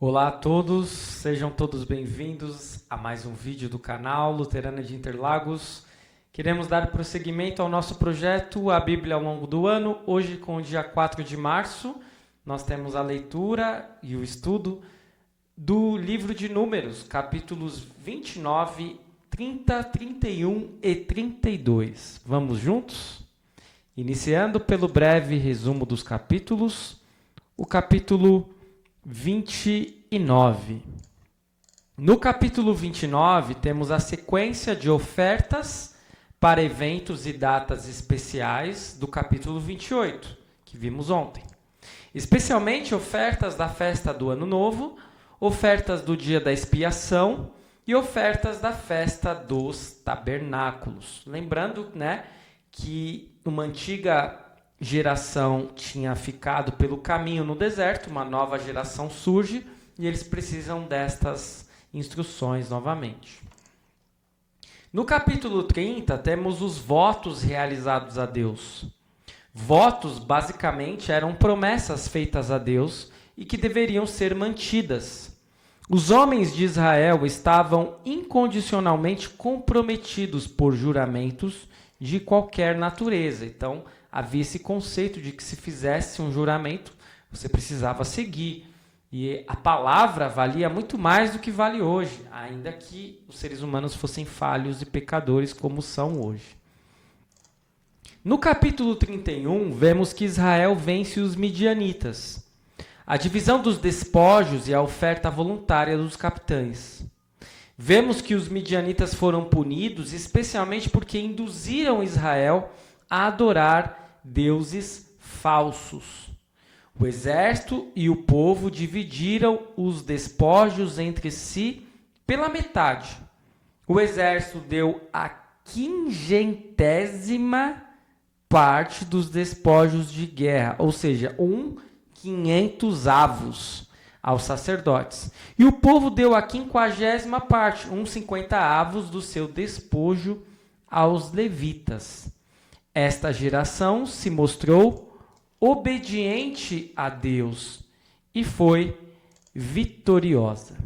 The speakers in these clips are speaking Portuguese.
Olá a todos, sejam todos bem-vindos a mais um vídeo do canal Luterana de Interlagos. Queremos dar prosseguimento ao nosso projeto A Bíblia ao longo do ano. Hoje, com o dia 4 de março, nós temos a leitura e o estudo do livro de Números, capítulos 29, 30, 31 e 32. Vamos juntos? Iniciando pelo breve resumo dos capítulos, o capítulo 29. No capítulo 29, temos a sequência de ofertas para eventos e datas especiais do capítulo 28, que vimos ontem. Especialmente ofertas da festa do Ano Novo, ofertas do dia da expiação e ofertas da festa dos tabernáculos. Lembrando, que uma antiga geração tinha ficado pelo caminho no deserto, uma nova geração surge e eles precisam destas instruções novamente. No capítulo 30, temos os votos realizados a Deus. Votos, basicamente, eram promessas feitas a Deus e que deveriam ser mantidas. Os homens de Israel estavam incondicionalmente comprometidos por juramentos de qualquer natureza. Então, havia esse conceito de que se fizesse um juramento, você precisava seguir. E a palavra valia muito mais do que vale hoje, ainda que os seres humanos fossem falhos e pecadores como são hoje. No capítulo 31, vemos que Israel vence os midianitas. A divisão dos despojos e a oferta voluntária dos capitães. Vemos que os midianitas foram punidos, especialmente porque induziram Israel a adorar deuses falsos. O exército e o povo dividiram os despojos entre si pela metade. O exército deu a 50ª parte dos despojos de guerra, ou seja, 500 avos aos sacerdotes. E o povo deu a 50ª parte, 50 avos do seu despojo aos levitas. Esta geração se mostrou obediente a Deus e foi vitoriosa.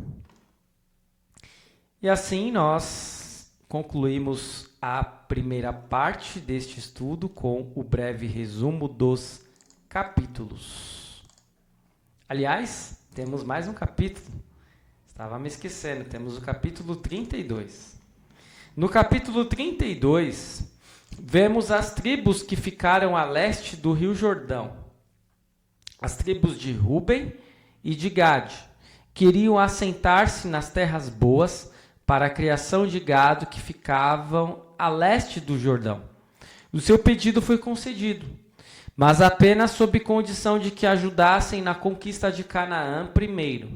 E assim nós concluímos a primeira parte deste estudo com o breve resumo dos capítulos. Aliás, temos mais um capítulo. Estava me esquecendo, temos o capítulo 32. No capítulo 32, vemos as tribos que ficaram a leste do Rio Jordão. As tribos de Ruben e de Gade queriam assentar-se nas terras boas para a criação de gado que ficavam a leste do Jordão. O seu pedido foi concedido, mas apenas sob condição de que ajudassem na conquista de Canaã primeiro.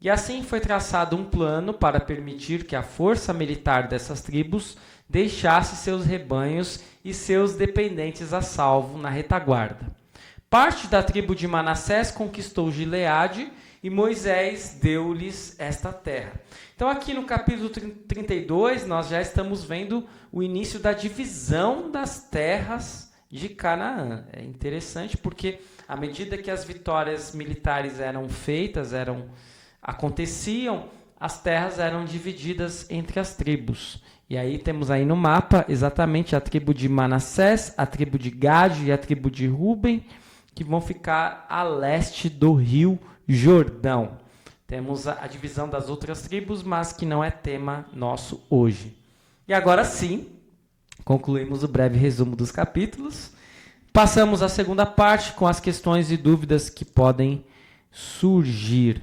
E assim foi traçado um plano para permitir que a força militar dessas tribos deixasse seus rebanhos e seus dependentes a salvo na retaguarda. Parte da tribo de Manassés conquistou Gileade e Moisés deu-lhes esta terra. Então aqui no capítulo 32 nós já estamos vendo o início da divisão das terras de Canaã. É interessante porque à medida que as vitórias militares eram feitas, aconteciam, as terras eram divididas entre as tribos. E aí temos aí no mapa exatamente a tribo de Manassés, a tribo de Gade e a tribo de Ruben, que vão ficar a leste do Rio Jordão. Temos a divisão das outras tribos, mas que não é tema nosso hoje. E agora sim, concluímos o breve resumo dos capítulos. Passamos à segunda parte com as questões e dúvidas que podem surgir.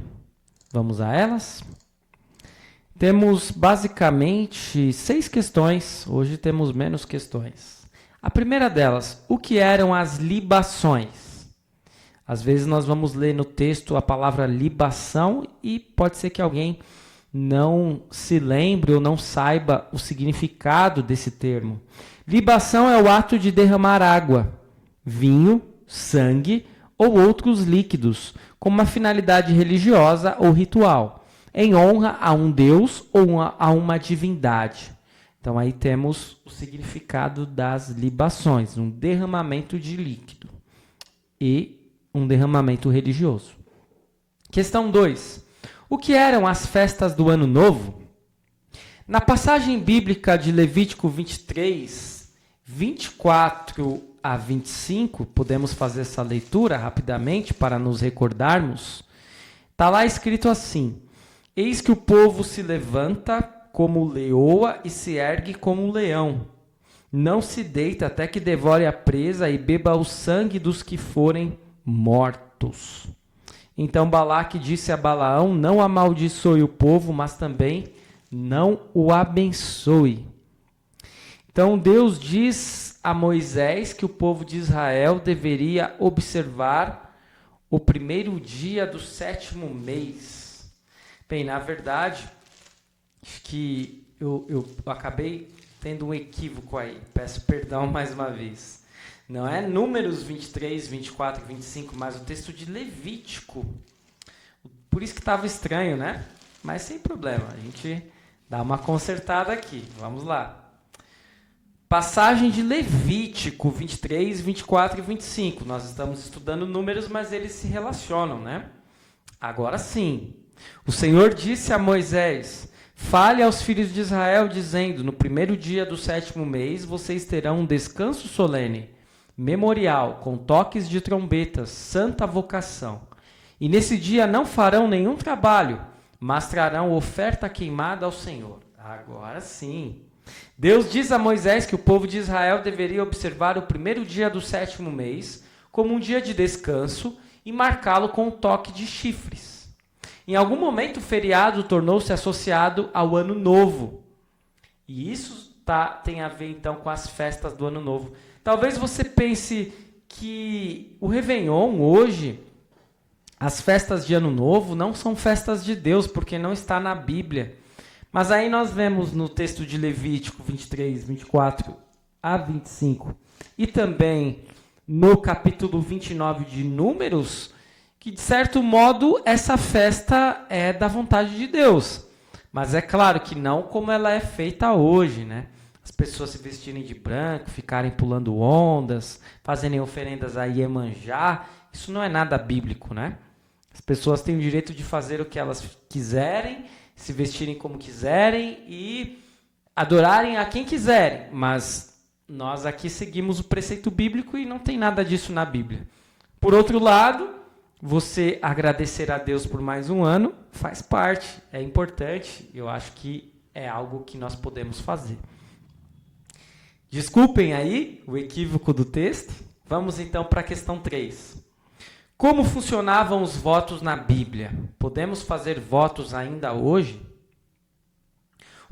Vamos a elas? Temos basicamente 6 questões, hoje temos menos questões. A primeira delas, o que eram as libações? Às vezes nós vamos ler no texto a palavra libação e pode ser que alguém não se lembre ou não saiba o significado desse termo. Libação é o ato de derramar água, vinho, sangue ou outros líquidos, com uma finalidade religiosa ou ritual, em honra a um deus ou a uma divindade. Então aí temos o significado das libações, um derramamento de líquido e um derramamento religioso. Questão 2. O que eram as festas do Ano Novo? Na passagem bíblica de Levítico 23, 24 a 25, podemos fazer essa leitura rapidamente para nos recordarmos. Está lá escrito assim: eis que o povo se levanta como leoa e se ergue como leão. Não se deita até que devore a presa e beba o sangue dos que forem mortos. Então Balaque disse a Balaão: não amaldiçoe o povo, mas também não o abençoe. Então Deus diz a Moisés que o povo de Israel deveria observar o primeiro dia do 7º mês. Bem, na verdade, acho que eu acabei tendo um equívoco aí. Peço perdão mais uma vez. Não é Números 23, 24 e 25, mas o texto de Levítico. Por isso que estava estranho, né? Mas sem problema, a gente dá uma consertada aqui. Vamos lá. Passagem de Levítico 23, 24 e 25. Nós estamos estudando números, mas eles se relacionam, né? Agora sim. O Senhor disse a Moisés: fale aos filhos de Israel, dizendo: no primeiro dia do 7º mês, vocês terão um descanso solene, memorial, com toques de trombetas, santa vocação. E nesse dia não farão nenhum trabalho, mas trarão oferta queimada ao Senhor. Agora sim. Deus diz a Moisés que o povo de Israel deveria observar o primeiro dia do 7º mês como um dia de descanso e marcá-lo com um toque de chifres. Em algum momento, o feriado tornou-se associado ao Ano Novo. E isso tem a ver, então, com as festas do Ano Novo. Talvez você pense que o Réveillon, hoje, as festas de Ano Novo, não são festas de Deus, porque não está na Bíblia. Mas aí nós vemos no texto de Levítico 23, 24 a 25, e também no capítulo 29 de Números, que, de certo modo, essa festa é da vontade de Deus. Mas é claro que não como ela é feita hoje, né? As pessoas se vestirem de branco, ficarem pulando ondas, fazerem oferendas a Iemanjá, isso não é nada bíblico, né? As pessoas têm o direito de fazer o que elas quiserem, se vestirem como quiserem e adorarem a quem quiserem. Mas nós aqui seguimos o preceito bíblico e não tem nada disso na Bíblia. Por outro lado, você agradecer a Deus por mais um ano faz parte, é importante. Eu acho que é algo que nós podemos fazer. Desculpem aí o equívoco do texto. Vamos então para a questão 3. Como funcionavam os votos na Bíblia? Podemos fazer votos ainda hoje?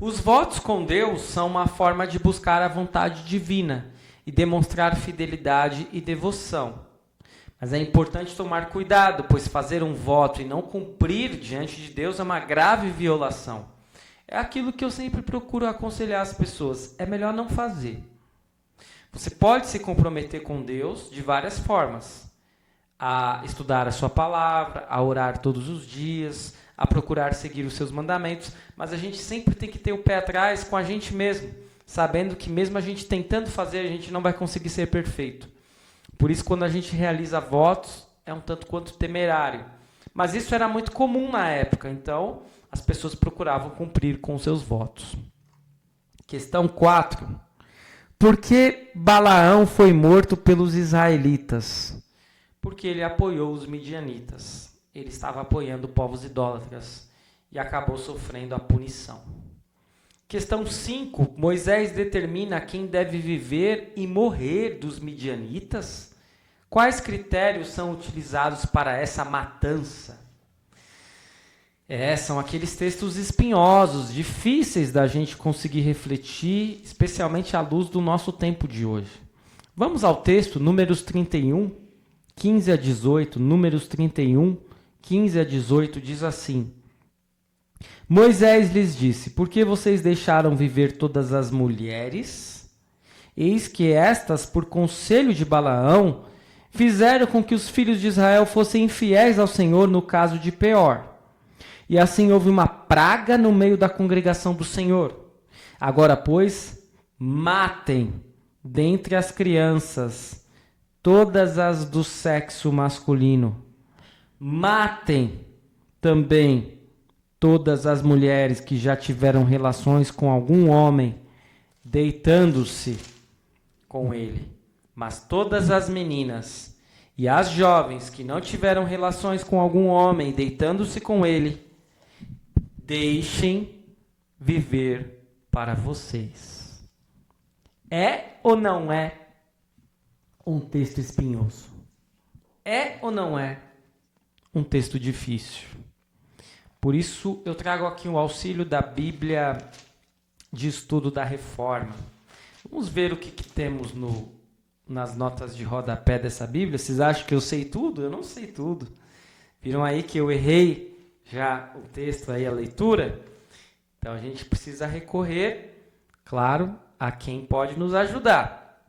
Os votos com Deus são uma forma de buscar a vontade divina e demonstrar fidelidade e devoção. Mas é importante tomar cuidado, pois fazer um voto e não cumprir diante de Deus é uma grave violação. É aquilo que eu sempre procuro aconselhar as pessoas. É melhor não fazer. Você pode se comprometer com Deus de várias formas. A estudar a sua palavra, a orar todos os dias, a procurar seguir os seus mandamentos, mas a gente sempre tem que ter o pé atrás com a gente mesmo, sabendo que mesmo a gente tentando fazer, a gente não vai conseguir ser perfeito. Por isso, quando a gente realiza votos, é um tanto quanto temerário. Mas isso era muito comum na época, então as pessoas procuravam cumprir com seus votos. Questão 4. Por que Balaão foi morto pelos israelitas? Porque ele apoiou os midianitas. Ele estava apoiando povos idólatras e acabou sofrendo a punição. Questão 5. Moisés determina quem deve viver e morrer dos midianitas? Quais critérios são utilizados para essa matança? São aqueles textos espinhosos, difíceis da gente conseguir refletir, especialmente à luz do nosso tempo de hoje. Vamos ao texto, Números 31, 15 a 18. Números 31, 15 a 18 diz assim: Moisés lhes disse: por que vocês deixaram viver todas as mulheres? Eis que estas, por conselho de Balaão, fizeram com que os filhos de Israel fossem infiéis ao Senhor no caso de Peor. E assim houve uma praga no meio da congregação do Senhor. Agora, pois, matem dentre as crianças todas as do sexo masculino. Matem também todas as mulheres que já tiveram relações com algum homem, deitando-se com ele, mas todas as meninas e as jovens que não tiveram relações com algum homem, deitando-se com ele, deixem viver para vocês. É ou não é um texto espinhoso? É ou não é um texto difícil? Por isso eu trago aqui o auxílio da Bíblia de Estudo da Reforma. Vamos ver o que temos nas notas de rodapé dessa Bíblia. Vocês acham que eu sei tudo? Eu não sei tudo. Viram aí que eu errei já o texto, aí a leitura? Então a gente precisa recorrer, claro, a quem pode nos ajudar.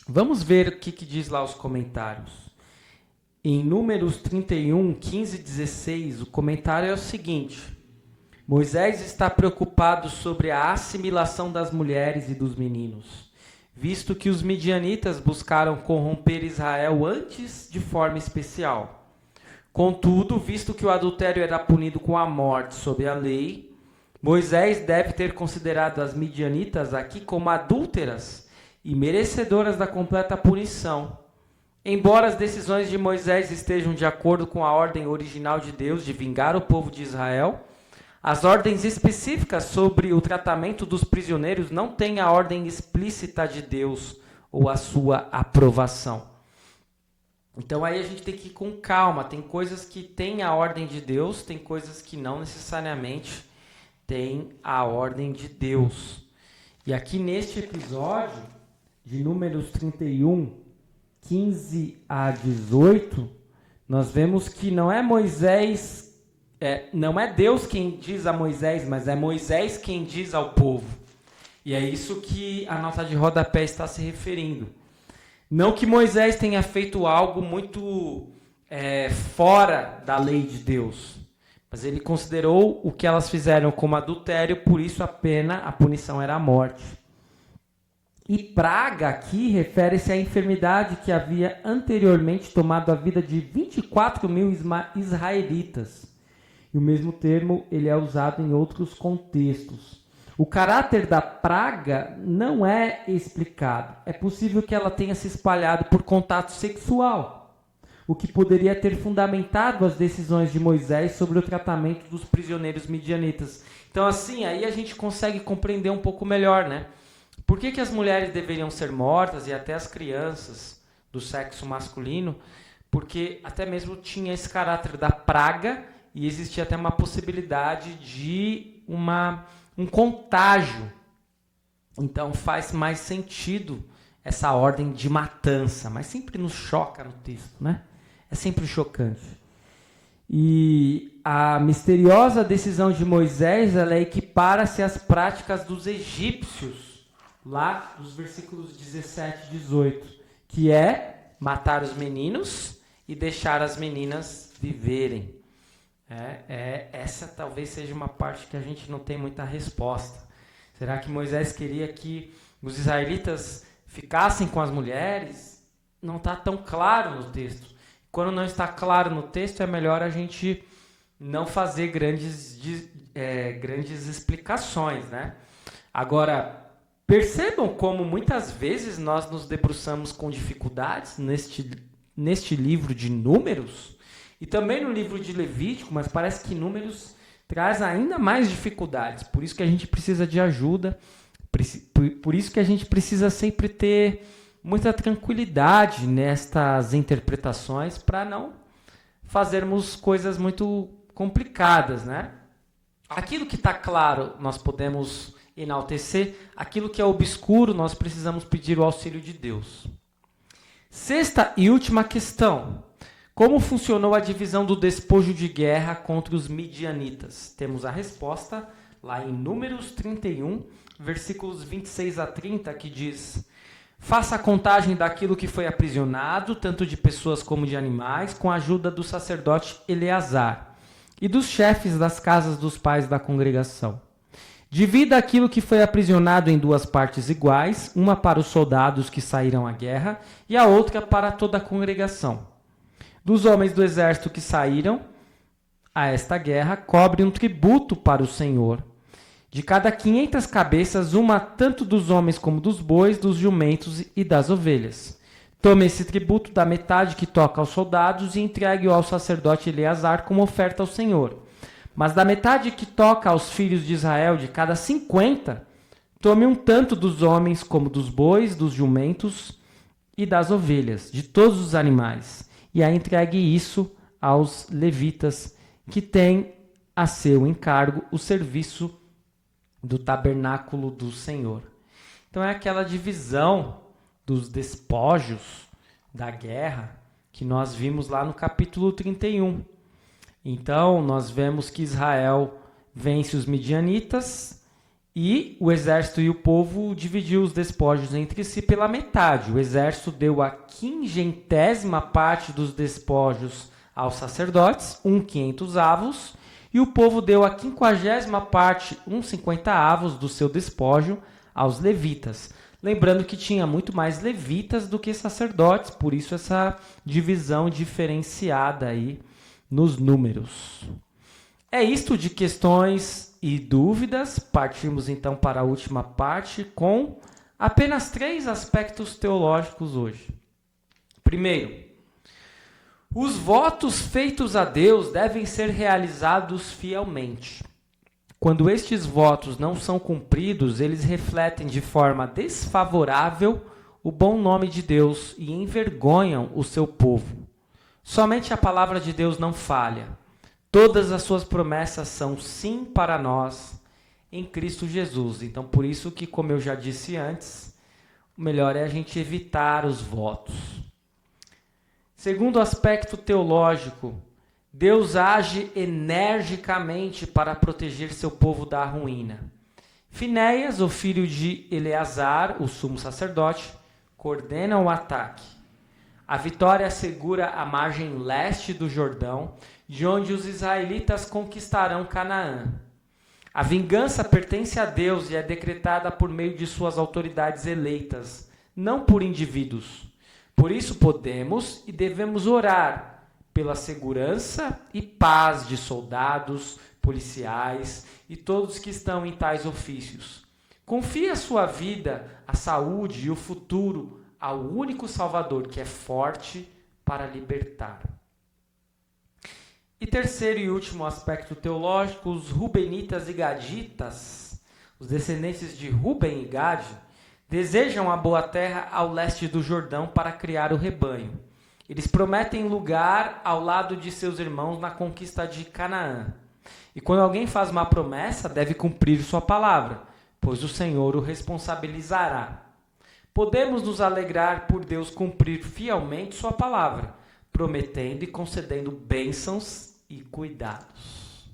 Vamos ver o que diz lá os comentários. Em Números 31, 15 e 16, o comentário é o seguinte: Moisés está preocupado sobre a assimilação das mulheres e dos meninos, visto que os midianitas buscaram corromper Israel antes de forma especial. Contudo, visto que o adultério era punido com a morte sob a lei, Moisés deve ter considerado as midianitas aqui como adúlteras e merecedoras da completa punição. Embora as decisões de Moisés estejam de acordo com a ordem original de Deus de vingar o povo de Israel, as ordens específicas sobre o tratamento dos prisioneiros não têm a ordem explícita de Deus ou a sua aprovação. Então aí a gente tem que ir com calma. Tem coisas que têm a ordem de Deus, tem coisas que não necessariamente têm a ordem de Deus. E aqui neste episódio de Números 31, 15 a 18, nós vemos que não é Moisés, não é Deus quem diz a Moisés, mas é Moisés quem diz ao povo. E é isso que a nota de rodapé está se referindo. Não que Moisés tenha feito algo muito fora da lei de Deus, mas ele considerou o que elas fizeram como adultério, por isso a punição era a morte. E praga aqui refere-se à enfermidade que havia anteriormente tomado a vida de 24 mil israelitas. E o mesmo termo ele é usado em outros contextos. O caráter da praga não é explicado. É possível que ela tenha se espalhado por contato sexual, o que poderia ter fundamentado as decisões de Moisés sobre o tratamento dos prisioneiros midianitas. Então, assim, aí a gente consegue compreender um pouco melhor, né? Por que as mulheres deveriam ser mortas e até as crianças do sexo masculino? Porque até mesmo tinha esse caráter da praga e existia até uma possibilidade de um contágio. Então faz mais sentido essa ordem de matança, mas sempre nos choca no texto, né? É sempre chocante. E a misteriosa decisão de Moisés, ela equipara-se às práticas dos egípcios, lá dos versículos 17 e 18, que é matar os meninos e deixar as meninas viverem. Essa talvez seja uma parte que a gente não tem muita resposta. Será que Moisés queria que os israelitas ficassem com as mulheres? Não está tão claro no texto. Quando não está claro no texto, é melhor a gente não fazer grandes explicações, né? Agora, percebam como muitas vezes nós nos debruçamos com dificuldades neste livro de Números e também no livro de Levítico, mas parece que Números traz ainda mais dificuldades. Por isso que a gente precisa de ajuda, por isso que a gente precisa sempre ter muita tranquilidade nestas interpretações para não fazermos coisas muito complicadas, né? Aquilo que está claro, nós podemos enaltecer. Aquilo que é obscuro, nós precisamos pedir o auxílio de Deus. Sexta e última questão. Como funcionou a divisão do despojo de guerra contra os midianitas? Temos a resposta lá em Números 31, versículos 26 a 30, que diz: faça a contagem daquilo que foi aprisionado, tanto de pessoas como de animais, com a ajuda do sacerdote Eleazar e dos chefes das casas dos pais da congregação. Divida aquilo que foi aprisionado em duas partes iguais, uma para os soldados que saíram à guerra e a outra para toda a congregação. Dos homens do exército que saíram a esta guerra, cobre um tributo para o Senhor. De cada 500 cabeças, uma tanto dos homens como dos bois, dos jumentos e das ovelhas. Tome esse tributo da metade que toca aos soldados e entregue-o ao sacerdote Eleazar como oferta ao Senhor. Mas da metade que toca aos filhos de Israel, de cada 50, tome um tanto dos homens como dos bois, dos jumentos e das ovelhas, de todos os animais, e a entregue isso aos levitas, que têm a seu encargo o serviço do tabernáculo do Senhor. Então é aquela divisão dos despojos da guerra que nós vimos lá no capítulo 31. Então nós vemos que Israel vence os midianitas e o exército e o povo dividiu os despojos entre si pela metade. O exército deu a 50ª parte dos despojos aos sacerdotes, 500 avos, e o povo deu a 50ª parte, 50 avos do seu despojo aos levitas. Lembrando que tinha muito mais levitas do que sacerdotes, por isso essa divisão diferenciada aí nos números. É isto de questões e dúvidas. Partimos então para a última parte com apenas 3 aspectos teológicos hoje. Primeiro, os votos feitos a Deus devem ser realizados fielmente. Quando estes votos não são cumpridos, eles refletem de forma desfavorável o bom nome de Deus e envergonham o seu povo. Somente a palavra de Deus não falha. Todas as suas promessas são sim para nós em Cristo Jesus. Então, por isso que, como eu já disse antes, o melhor é a gente evitar os votos. Segundo aspecto teológico, Deus age energicamente para proteger seu povo da ruína. Finéias, o filho de Eleazar, o sumo sacerdote, coordena o ataque. A vitória assegura a margem leste do Jordão, de onde os israelitas conquistarão Canaã. A vingança pertence a Deus e é decretada por meio de suas autoridades eleitas, não por indivíduos. Por isso podemos e devemos orar pela segurança e paz de soldados, policiais e todos que estão em tais ofícios. Confie a sua vida, a saúde e o futuro ao único Salvador que é forte para libertar. E terceiro e último aspecto teológico, os rubenitas e gaditas, os descendentes de Ruben e Gade, desejam a boa terra ao leste do Jordão para criar o rebanho. Eles prometem lugar ao lado de seus irmãos na conquista de Canaã. E quando alguém faz uma promessa, deve cumprir sua palavra, pois o Senhor o responsabilizará. Podemos nos alegrar por Deus cumprir fielmente sua palavra, prometendo e concedendo bênçãos e cuidados.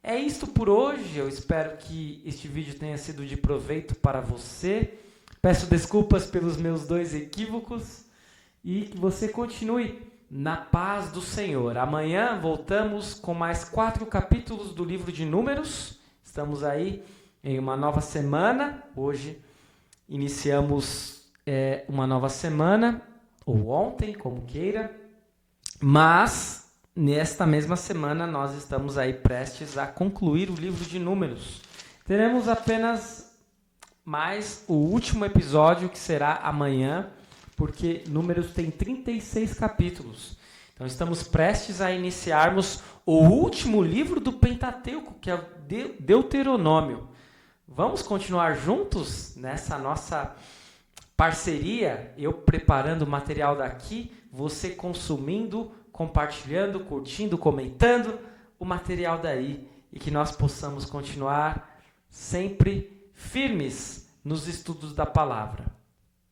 É isto por hoje. Eu espero que este vídeo tenha sido de proveito para você. Peço desculpas pelos meus 2 equívocos e que você continue na paz do Senhor. Amanhã voltamos com mais 4 capítulos do livro de Números. Estamos aí em uma nova semana. Hoje iniciamos uma nova semana, ou ontem, como queira. Mas nesta mesma semana nós estamos aí prestes a concluir o livro de Números. Teremos apenas mais o último episódio, que será amanhã, porque Números tem 36 capítulos. Então estamos prestes a iniciarmos o último livro do Pentateuco, que é o Deuteronômio. Vamos continuar juntos nessa nossa parceria, eu preparando o material daqui, você consumindo, compartilhando, curtindo, comentando o material daí, e que nós possamos continuar sempre firmes nos estudos da palavra.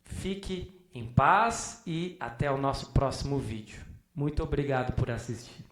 Fique em paz e até o nosso próximo vídeo. Muito obrigado por assistir.